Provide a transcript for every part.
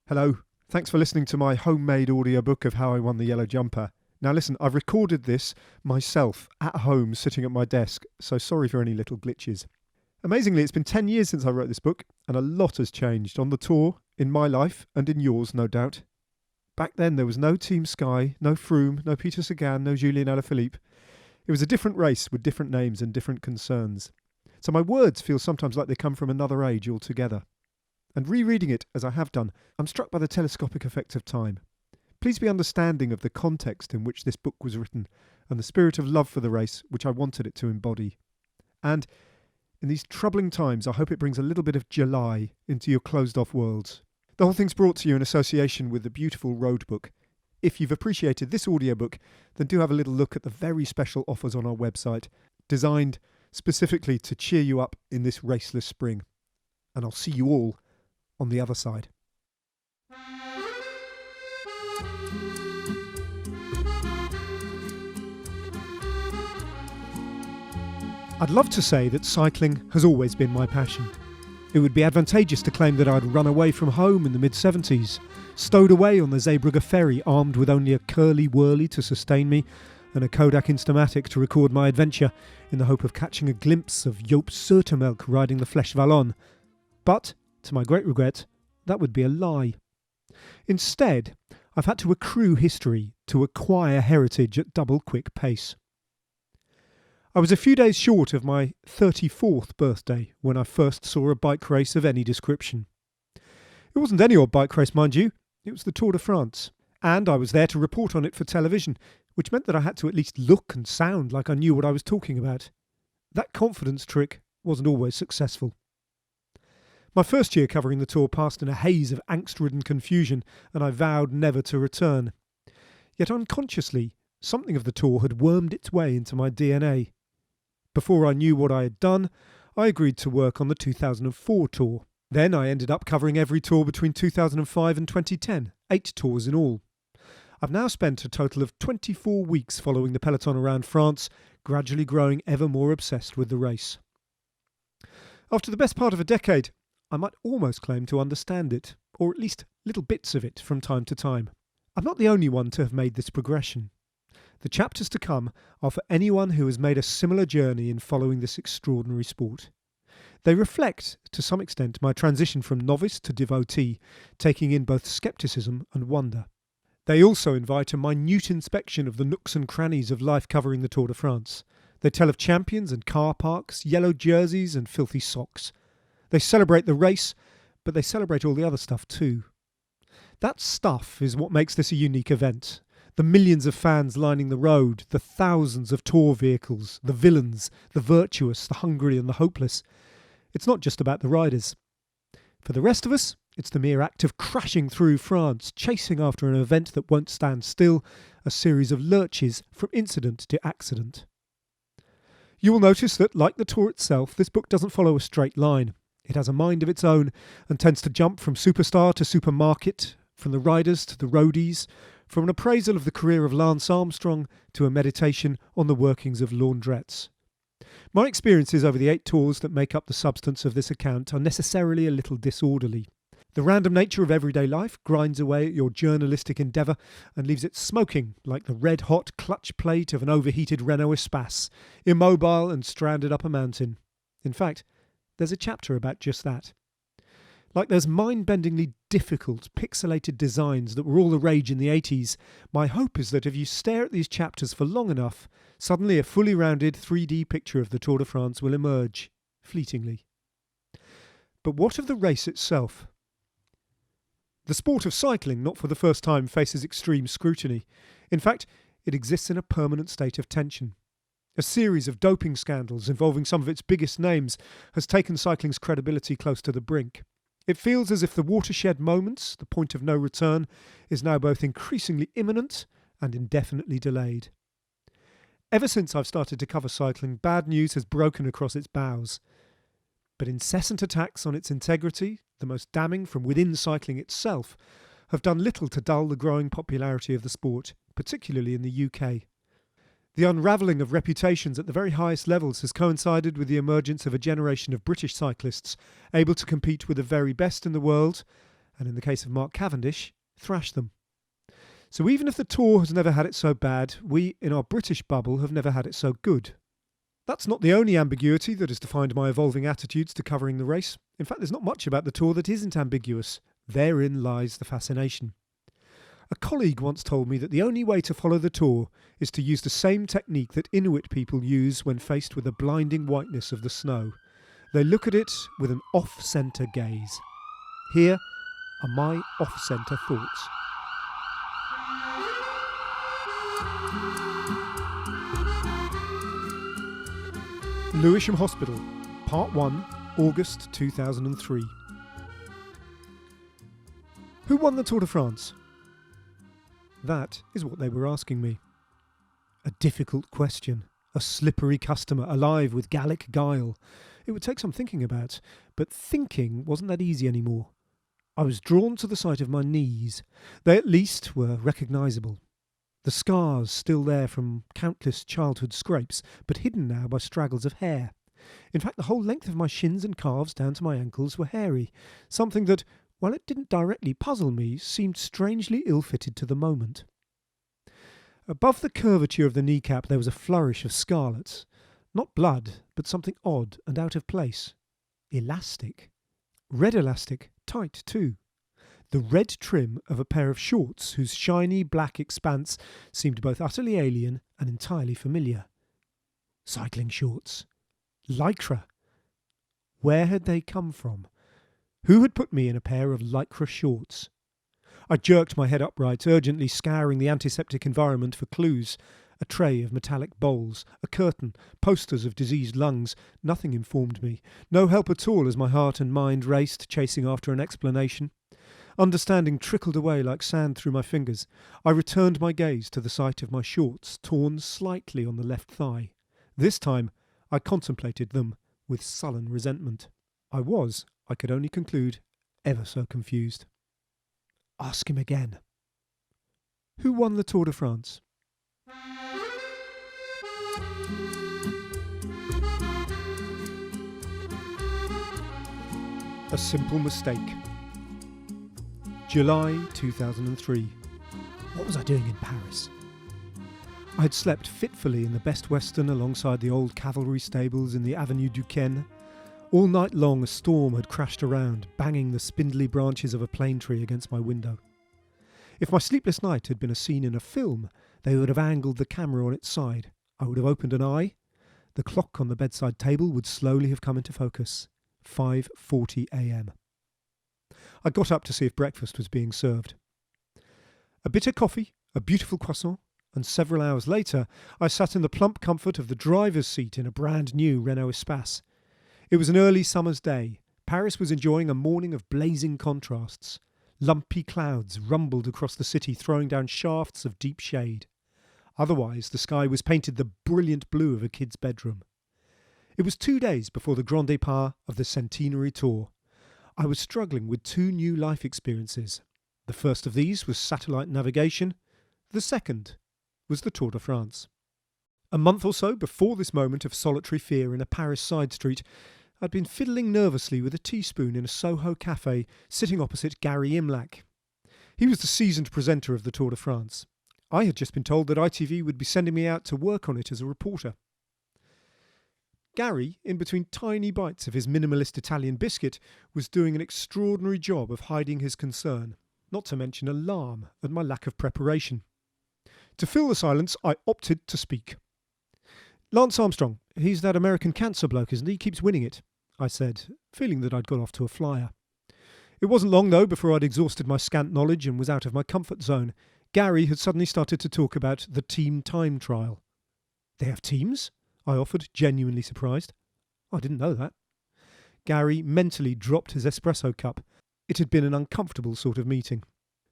Hello, thanks for listening to my homemade audiobook of How I Won the Yellow Jumper. Now listen, I've recorded this myself at home sitting at my desk, so sorry for any little glitches. Amazingly, it's been 10 years since I wrote this book, and a lot has changed on the tour, in my life, and in yours, no doubt. Back then there was no Team Sky, no Froome, no Peter Sagan, no Julien Alaphilippe. It was a different race with different names and different concerns. So my words feel sometimes like they come from another age altogether. And rereading it, as I have done, I'm struck by the telescopic effect of time. Please be understanding of the context in which this book was written and the spirit of love for the race which I wanted it to embody. And in these troubling times, I hope it brings a little bit of July into your closed-off worlds. The whole thing's brought to you in association with the beautiful Road book. If you've appreciated this audiobook, then do have a little look at the very special offers on our website, designed specifically to cheer you up in this raceless spring. And I'll see you all on the other side. I'd love to say that cycling has always been my passion. It would be advantageous to claim that I'd run away from home in the mid-70s, stowed away on the Zeebrugge ferry armed with only a curly-whirly to sustain me and a Kodak Instamatic to record my adventure in the hope of catching a glimpse of Joop Zoetemelk riding the Flèche Wallonne. But, to my great regret, that would be a lie. Instead, I've had to accrue history to acquire heritage at double quick pace. I was a few days short of my 34th birthday when I first saw a bike race of any description. It wasn't any old bike race, mind you, it was the Tour de France, and I was there to report on it for television, which meant that I had to at least look and sound like I knew what I was talking about. That confidence trick wasn't always successful. My first year covering the Tour passed in a haze of angst-ridden confusion, and I vowed never to return. Yet unconsciously, something of the Tour had wormed its way into my DNA. Before I knew what I had done, I agreed to work on the 2004 Tour. Then I ended up covering every Tour between 2005 and 2010, 8 tours in all. I've now spent a total of 24 weeks following the peloton around France, gradually growing ever more obsessed with the race. After the best part of a decade, I might almost claim to understand it, or at least little bits of it from time to time. I'm not the only one to have made this progression. The chapters to come are for anyone who has made a similar journey in following this extraordinary sport. They reflect, to some extent, my transition from novice to devotee, taking in both scepticism and wonder. They also invite a minute inspection of the nooks and crannies of life covering the Tour de France. They tell of champions and car parks, yellow jerseys and filthy socks. They celebrate the race, but they celebrate all the other stuff too. That stuff is what makes this a unique event. The millions of fans lining the road, the thousands of tour vehicles, the villains, the virtuous, the hungry and the hopeless. It's not just about the riders. For the rest of us, it's the mere act of crashing through France, chasing after an event that won't stand still, a series of lurches from incident to accident. You will notice that, like the Tour itself, this book doesn't follow a straight line. It has a mind of its own and tends to jump from superstar to supermarket, from the riders to the roadies, from an appraisal of the career of Lance Armstrong to a meditation on the workings of laundrettes. My experiences over the 8 tours that make up the substance of this account are necessarily a little disorderly. The random nature of everyday life grinds away at your journalistic endeavour and leaves it smoking like the red-hot clutch plate of an overheated Renault Espace, immobile and stranded up a mountain. In fact, there's a chapter about just that. Like those mind-bendingly difficult, pixelated designs that were all the rage in the 80s, my hope is that if you stare at these chapters for long enough, suddenly a fully rounded 3D picture of the Tour de France will emerge, fleetingly. But what of the race itself? The sport of cycling, not for the first time, faces extreme scrutiny. In fact, it exists in a permanent state of tension. A series of doping scandals involving some of its biggest names has taken cycling's credibility close to the brink. It feels as if the watershed moments, the point of no return, is now both increasingly imminent and indefinitely delayed. Ever since I've started to cover cycling, bad news has broken across its bows. But incessant attacks on its integrity, the most damning from within cycling itself, have done little to dull the growing popularity of the sport, particularly in the UK. The unravelling of reputations at the very highest levels has coincided with the emergence of a generation of British cyclists able to compete with the very best in the world and in the case of Mark Cavendish, thrash them. So even if the Tour has never had it so bad, we in our British bubble have never had it so good. That's not the only ambiguity that has defined my evolving attitudes to covering the race. In fact, there's not much about the Tour that isn't ambiguous. Therein lies the fascination. A colleague once told me that the only way to follow the Tour is to use the same technique that Inuit people use when faced with the blinding whiteness of the snow. They look at it with an off-centre gaze. Here are my off-centre thoughts. Lewisham Hospital, Part 1, August 2003. Who won the Tour de France? That is what they were asking me. A difficult question, a slippery customer, alive with Gallic guile. It would take some thinking about, but thinking wasn't that easy anymore. I was drawn to the sight of my knees. They at least were recognisable. The scars still there from countless childhood scrapes, but hidden now by straggles of hair. In fact, the whole length of my shins and calves down to my ankles were hairy, something that, while it didn't directly puzzle me, seemed strangely ill-fitted to the moment. Above the curvature of the kneecap there was a flourish of scarlet. Not blood, but something odd and out of place. Elastic. Red elastic, tight too. The red trim of a pair of shorts whose shiny black expanse seemed both utterly alien and entirely familiar. Cycling shorts. Lycra. Where had they come from? Who had put me in a pair of lycra shorts? I jerked my head upright, urgently scouring the antiseptic environment for clues. A tray of metallic bowls, a curtain, posters of diseased lungs. Nothing informed me. No help at all as my heart and mind raced, chasing after an explanation. Understanding trickled away like sand through my fingers. I returned my gaze to the sight of my shorts, torn slightly on the left thigh. This time I contemplated them with sullen resentment. I was, I could only conclude, ever so confused. Ask him again. Who won the Tour de France? A simple mistake. July 2003. What was I doing in Paris? I had slept fitfully in the Best Western alongside the old cavalry stables in the Avenue du Ken. All night long a storm had crashed around, banging the spindly branches of a plane tree against my window. If my sleepless night had been a scene in a film, they would have angled the camera on its side. I would have opened an eye. The clock on the bedside table would slowly have come into focus. 5:40 a.m. I got up to see if breakfast was being served. A bitter coffee, a beautiful croissant, and several hours later I sat in the plump comfort of the driver's seat in a brand new Renault Espace. It was an early summer's day. Paris was enjoying a morning of blazing contrasts. Lumpy clouds rumbled across the city, throwing down shafts of deep shade. Otherwise, the sky was painted the brilliant blue of a kid's bedroom. It was 2 days before the grand départ of the centenary tour. I was struggling with 2 new life experiences. The first of these was satellite navigation. The second was the Tour de France. A month or so before this moment of solitary fear in a Paris side street, I'd been fiddling nervously with a teaspoon in a Soho cafe sitting opposite Gary Imlach. He was the seasoned presenter of the Tour de France. I had just been told that ITV would be sending me out to work on it as a reporter. Gary, in between tiny bites of his minimalist Italian biscuit, was doing an extraordinary job of hiding his concern, not to mention alarm at my lack of preparation. To fill the silence, I opted to speak. "Lance Armstrong, he's that American cancer bloke, isn't he? Keeps winning it," I said, feeling that I'd got off to a flyer. It wasn't long, though, before I'd exhausted my scant knowledge and was out of my comfort zone. Gary had suddenly started to talk about the team time trial. "They have teams?" I offered, genuinely surprised. I didn't know that. Gary mentally dropped his espresso cup. It had been an uncomfortable sort of meeting.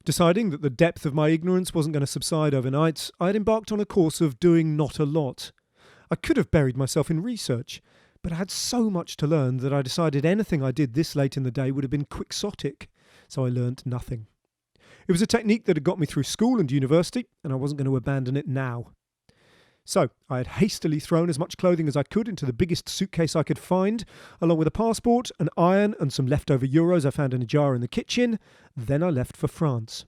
Deciding that the depth of my ignorance wasn't going to subside overnight, I had embarked on a course of doing not a lot. I could have buried myself in research, but I had so much to learn that I decided anything I did this late in the day would have been quixotic, so I learned nothing. It was a technique that had got me through school and university, and I wasn't going to abandon it now. So I had hastily thrown as much clothing as I could into the biggest suitcase I could find, along with a passport, an iron and some leftover euros I found in a jar in the kitchen. Then I left for France.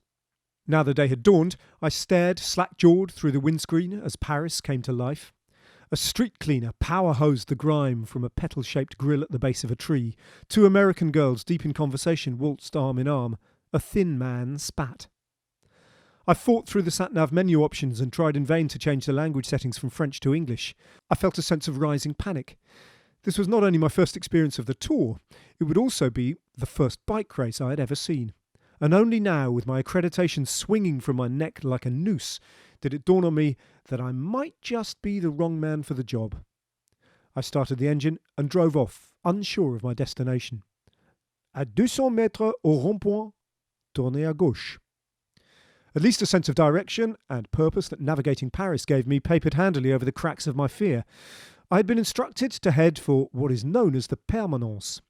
Now the day had dawned, I stared slack-jawed through the windscreen as Paris came to life. A street cleaner power-hosed the grime from a petal-shaped grill at the base of a tree. 2 American girls deep in conversation waltzed arm in arm. A thin man spat. I fought through the sat-nav menu options and tried in vain to change the language settings from French to English. I felt a sense of rising panic. This was not only my first experience of the Tour, it would also be the first bike race I had ever seen. And only now, with my accreditation swinging from my neck like a noose, did it dawn on me that I might just be the wrong man for the job. I started the engine and drove off, unsure of my destination. À 200 mètres au rond-point, tournez à gauche. At least a sense of direction and purpose that navigating Paris gave me papered handily over the cracks of my fear. I had been instructed to head for what is known as the Permanence.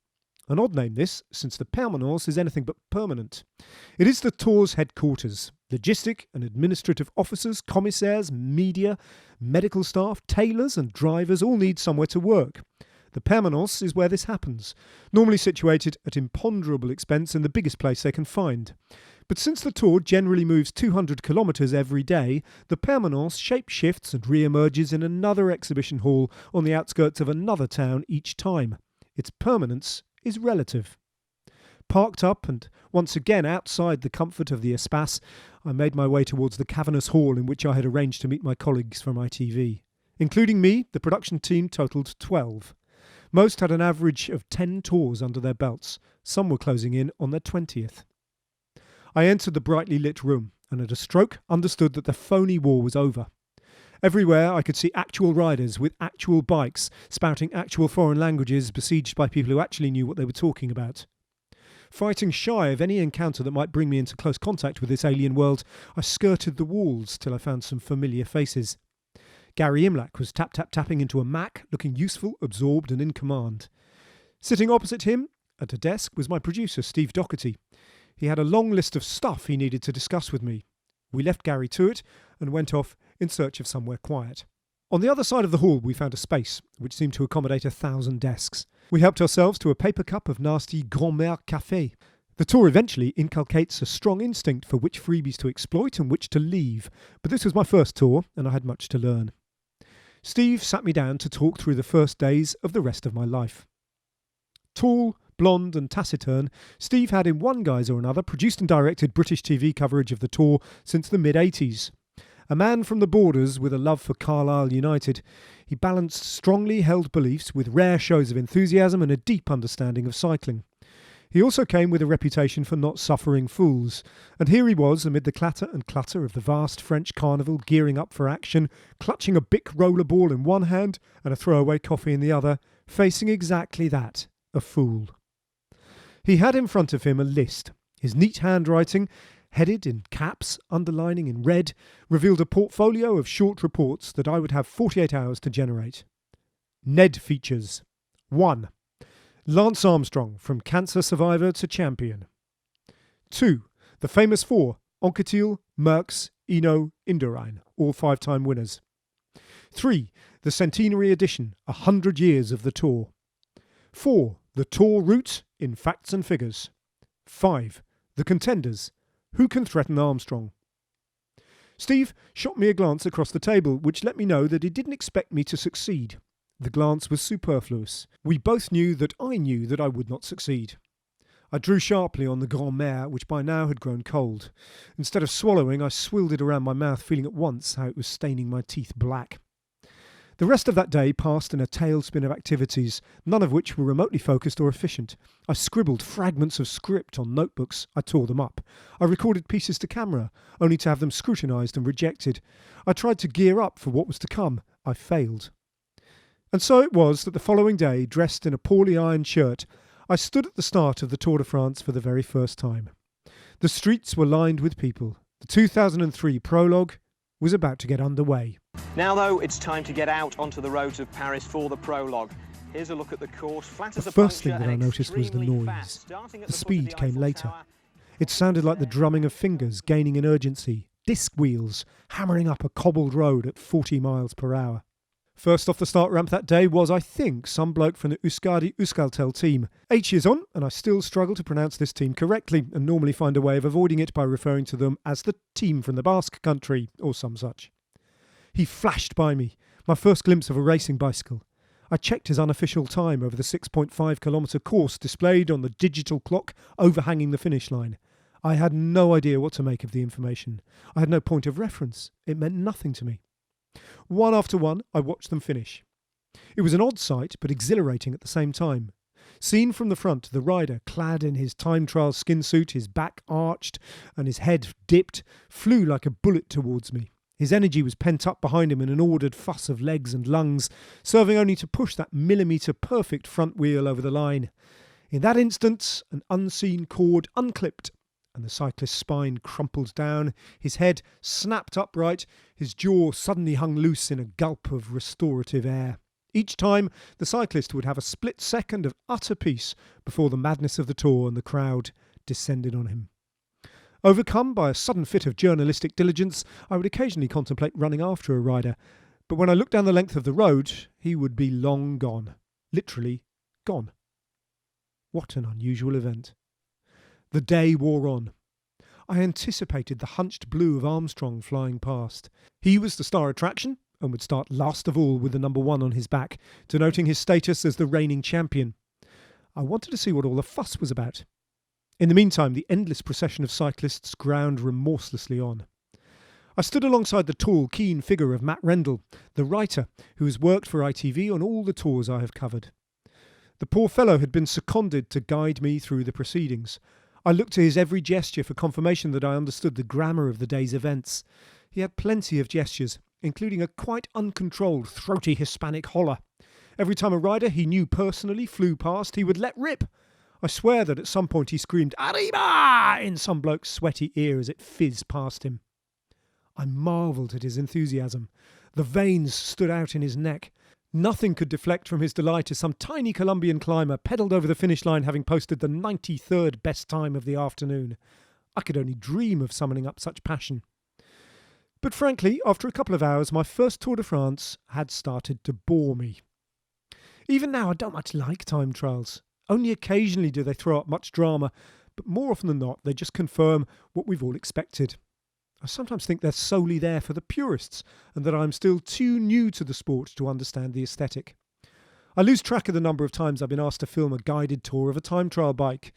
An odd name this, since the Permanence is anything but permanent. It is the Tour's headquarters. Logistic and administrative officers, commissaires, media, medical staff, tailors and drivers all need somewhere to work. The Permanence is where this happens, normally situated at imponderable expense in the biggest place they can find. But since the Tour generally moves 200 kilometres every day, the Permanence shape-shifts and re-emerges in another exhibition hall on the outskirts of another town each time. Its permanence is relative. Parked up and once again outside the comfort of the Espace, I made my way towards the cavernous hall in which I had arranged to meet my colleagues from ITV. Including me, the production team totalled 12. Most had an average of 10 tours under their belts. Some were closing in on their 20th. I entered the brightly lit room and at a stroke understood that the phony war was over. Everywhere I could see actual riders with actual bikes, spouting actual foreign languages, besieged by people who actually knew what they were talking about. Fighting shy of any encounter that might bring me into close contact with this alien world, I skirted the walls till I found some familiar faces. Gary Imlach was tap-tap-tapping into a Mac, looking useful, absorbed and in command. Sitting opposite him, at a desk, was my producer, Steve Doherty. He had a long list of stuff he needed to discuss with me. We left Gary to it and went off in search of somewhere quiet. On the other side of the hall we found a space which seemed to accommodate 1,000 desks. We helped ourselves to a paper cup of nasty grand-mère café. The tour eventually inculcates a strong instinct for which freebies to exploit and which to leave, but this was my first tour and I had much to learn. Steve sat me down to talk through the first days of the rest of my life. Tall, blonde and taciturn, Steve had in one guise or another produced and directed British TV coverage of the tour since the mid-80s. A man from the borders with a love for Carlisle United, he balanced strongly held beliefs with rare shows of enthusiasm and a deep understanding of cycling. He also came with a reputation for not suffering fools, and here he was amid the clatter and clutter of the vast French carnival gearing up for action, clutching a Bic roller ball in one hand and a throwaway coffee in the other, facing exactly that, a fool. He had in front of him a list. His neat handwriting, headed in caps, underlining in red, revealed a portfolio of short reports that I would have 48 hours to generate. Ned features. 1. Lance Armstrong, from cancer survivor to champion. 2. The famous 4, Anquetil, Merckx, Eno, Indurain, all 5-time winners. 3. The centenary edition, 100 years of the Tour. 4. The Tour route in facts and figures. 5. The contenders. Who can threaten Armstrong? Steve shot me a glance across the table, which let me know that he didn't expect me to succeed. The glance was superfluous. We both knew that I would not succeed. I drew sharply on the grand-mère, which by now had grown cold. Instead of swallowing, I swilled it around my mouth, feeling at once how it was staining my teeth black. The rest of that day passed in a tailspin of activities, none of which were remotely focused or efficient. I scribbled fragments of script on notebooks. I tore them up. I recorded pieces to camera, only to have them scrutinised and rejected. I tried to gear up for what was to come. I failed. And so it was that the following day, dressed in a poorly ironed shirt, I stood at the start of the Tour de France for the very first time. The streets were lined with people. The 2003 prologue was about to get underway. Now, though, it's time to get out onto the roads of Paris for the prologue. Here's a look at the course. Flat as the a first thing puncture that I and noticed was the extremely noise. fast. Starting at The the foot of speed the came Eiffel later. Tower. It sounded like the drumming of fingers gaining in urgency, disc wheels hammering up a cobbled road at 40 miles per hour. First off the start ramp that day was, I think, some bloke from the Euskadi Euskaltel team. 8 years on, and I still struggle to pronounce this team correctly, and normally find a way of avoiding it by referring to them as the team from the Basque country, or some such. He flashed by me, my first glimpse of a racing bicycle. I checked his unofficial time over the 6.5 kilometre course displayed on the digital clock overhanging the finish line. I had no idea what to make of the information. I had no point of reference. It meant nothing to me. One after one, I watched them finish. It was an odd sight, but exhilarating at the same time. Seen from the front, the rider, clad in his time trial skin suit, his back arched and his head dipped, flew like a bullet towards me. His energy was pent up behind him in an ordered fuss of legs and lungs, serving only to push that millimetre-perfect front wheel over the line. In that instant, an unseen cord unclipped, and the cyclist's spine crumpled down, his head snapped upright, his jaw suddenly hung loose in a gulp of restorative air. Each time, the cyclist would have a split second of utter peace before the madness of the tour and the crowd descended on him. Overcome by a sudden fit of journalistic diligence, I would occasionally contemplate running after a rider, but when I looked down the length of the road, he would be long gone. Literally gone. What an unusual event. The day wore on. I anticipated the hunched blue of Armstrong flying past. He was the star attraction and would start last of all with the number 1 on his back, denoting his status as the reigning champion. I wanted to see what all the fuss was about. In the meantime, the endless procession of cyclists ground remorselessly on. I stood alongside the tall, keen figure of Matt Rendell, the writer who has worked for ITV on all the tours I have covered. The poor fellow had been seconded to guide me through the proceedings. I looked to his every gesture for confirmation that I understood the grammar of the day's events. He had plenty of gestures, including a quite uncontrolled, throaty Hispanic holler. Every time a rider he knew personally flew past, he would let rip. I swear that at some point he screamed, "Arriba!" in some bloke's sweaty ear as it fizzed past him. I marvelled at his enthusiasm. The veins stood out in his neck. Nothing could deflect from his delight as some tiny Colombian climber pedalled over the finish line having posted the 93rd best time of the afternoon. I could only dream of summoning up such passion. But frankly, after a couple of hours, my first Tour de France had started to bore me. Even now, I don't much like time trials. Only occasionally do they throw up much drama, but more often than not, they just confirm what we've all expected. I sometimes think they're solely there for the purists, and that I'm still too new to the sport to understand the aesthetic. I lose track of the number of times I've been asked to film a guided tour of a time trial bike.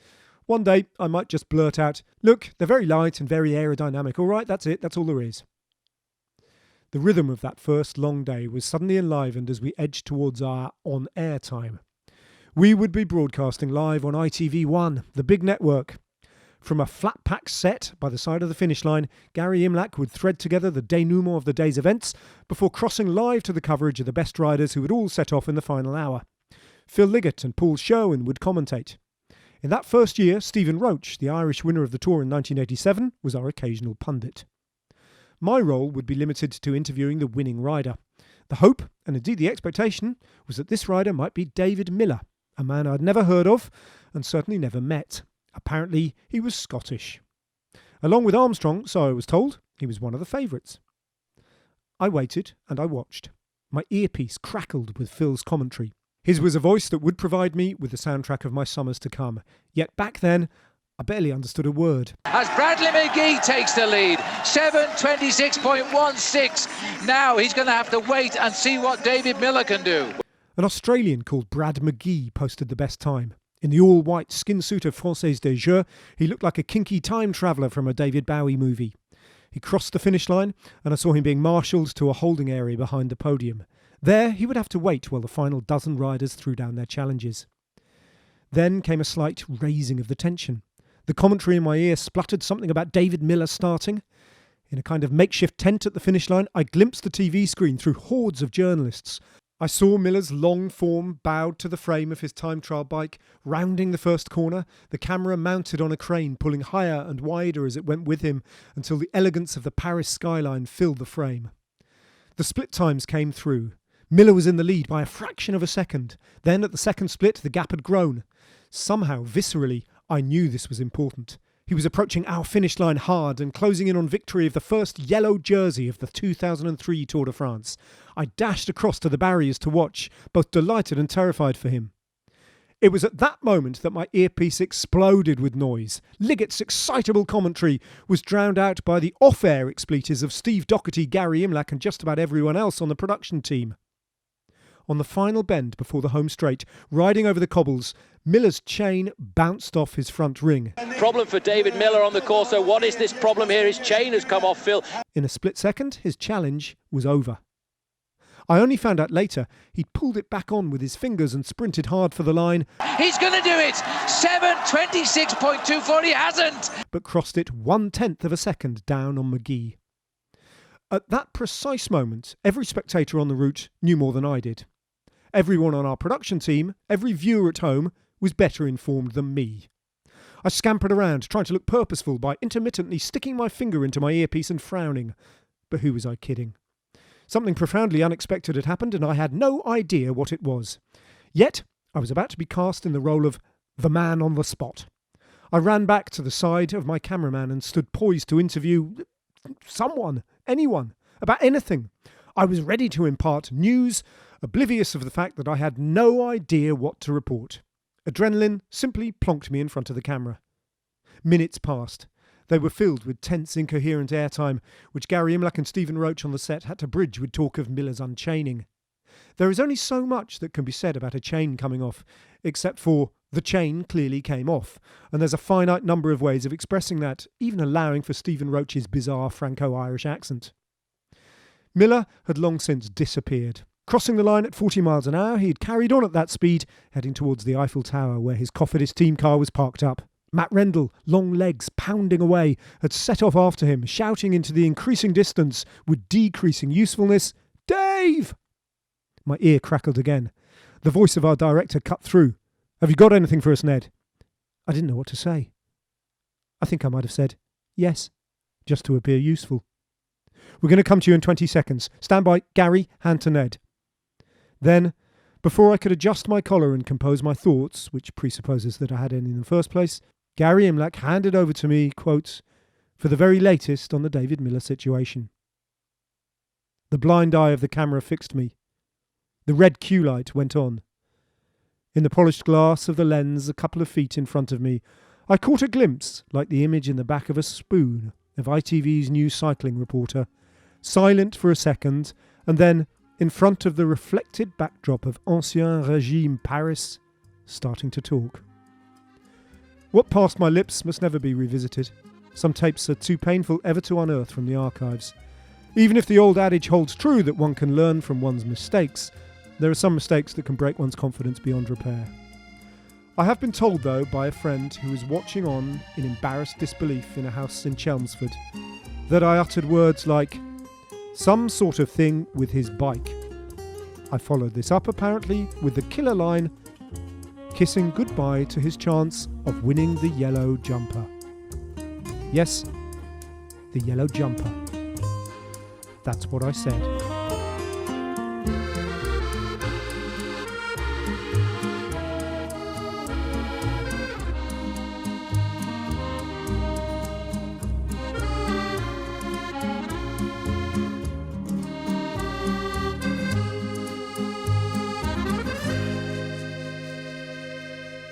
One day, I might just blurt out, "Look, they're very light and very aerodynamic. All right, that's it, that's all there is." The rhythm of that first long day was suddenly enlivened as we edged towards our on-air time. We would be broadcasting live on ITV1, the big network. From a flat-pack set by the side of the finish line, Gary Imlach would thread together the denouement of the day's events before crossing live to the coverage of the best riders who would all set off in the final hour. Phil Liggett and Paul Sherwin would commentate. In that first year, Stephen Roach, the Irish winner of the Tour in 1987, was our occasional pundit. My role would be limited to interviewing the winning rider. The hope, and indeed the expectation, was that this rider might be David Millar, a man I'd never heard of and certainly never met. Apparently, he was Scottish. Along with Armstrong, so I was told, he was one of the favourites. I waited and I watched. My earpiece crackled with Phil's commentary. His was a voice that would provide me with the soundtrack of my summers to come. Yet back then, I barely understood a word. As Bradley McGee takes the lead, 7:26.16. Now he's going to have to wait and see what David Millar can do. An Australian called Brad McGee posted the best time. In the all-white skin suit of Française des Jeux, he looked like a kinky time traveller from a David Bowie movie. He crossed the finish line, and I saw him being marshalled to a holding area behind the podium. There, he would have to wait while the final dozen riders threw down their challenges. Then came a slight raising of the tension. The commentary in my ear spluttered something about David Millar starting. In a kind of makeshift tent at the finish line, I glimpsed the TV screen through hordes of journalists. I saw Millar's long form bowed to the frame of his time trial bike, rounding the first corner, the camera mounted on a crane pulling higher and wider as it went with him until the elegance of the Paris skyline filled the frame. The split times came through. Millar was in the lead by a fraction of a second. Then at the second split, the gap had grown. Somehow, viscerally, I knew this was important. He was approaching our finish line hard and closing in on victory of the first yellow jersey of the 2003 Tour de France. I dashed across to the barriers to watch, both delighted and terrified for him. It was at that moment that my earpiece exploded with noise. Liggett's excitable commentary was drowned out by the off-air expletives of Steve Doherty, Gary Imlach and just about everyone else on the production team. On the final bend before the home straight, riding over the cobbles, Millar's chain bounced off his front ring. Problem for David Millar on the course. So what is this problem here? His chain has come off, Phil. In a split second, his challenge was over. I only found out later he'd pulled it back on with his fingers and sprinted hard for the line. He's going to do it! 7:26.24, he hasn't! But crossed it 1/10 of a second down on McGee. At that precise moment, every spectator on the route knew more than I did. Everyone on our production team, every viewer at home, was better informed than me. I scampered around, trying to look purposeful by intermittently sticking my finger into my earpiece and frowning. But who was I kidding? Something profoundly unexpected had happened and I had no idea what it was. Yet, I was about to be cast in the role of the man on the spot. I ran back to the side of my cameraman and stood poised to interview someone, anyone, about anything. I was ready to impart news, oblivious of the fact that I had no idea what to report. Adrenaline simply plonked me in front of the camera. Minutes passed. They were filled with tense, incoherent airtime, which Gary Imlach and Stephen Roach on the set had to bridge with talk of Millar's unchaining. There is only so much that can be said about a chain coming off, except for the chain clearly came off, and there's a finite number of ways of expressing that, even allowing for Stephen Roach's bizarre Franco-Irish accent. Millar had long since disappeared. Crossing the line at 40 miles an hour, he had carried on at that speed, heading towards the Eiffel Tower where his Cofidis team car was parked up. Matt Rendell, long legs pounding away, had set off after him, shouting into the increasing distance with decreasing usefulness, "Dave!" My ear crackled again. The voice of our director cut through. "Have you got anything for us, Ned?" I didn't know what to say. I think I might have said, "Yes," just to appear useful. "We're going to come to you in 20 seconds. Stand by, Gary, hand to Ned." Then, before I could adjust my collar and compose my thoughts, which presupposes that I had any in the first place, Gary Imlach handed over to me, quote, "for the very latest on the David Millar situation." The blind eye of the camera fixed me. The red cue light went on. In the polished glass of the lens a couple of feet in front of me, I caught a glimpse, like the image in the back of a spoon, of ITV's new cycling reporter, silent for a second, and then, in front of the reflected backdrop of Ancien Régime Paris, starting to talk. What passed my lips must never be revisited. Some tapes are too painful ever to unearth from the archives. Even if the old adage holds true that one can learn from one's mistakes, there are some mistakes that can break one's confidence beyond repair. I have been told, though, by a friend who was watching on in embarrassed disbelief in a house in Chelmsford, that I uttered words like, "some sort of thing with his bike." I followed this up, apparently, with the killer line, kissing goodbye to his chance of winning the yellow jumper. Yes, the yellow jumper. That's what I said.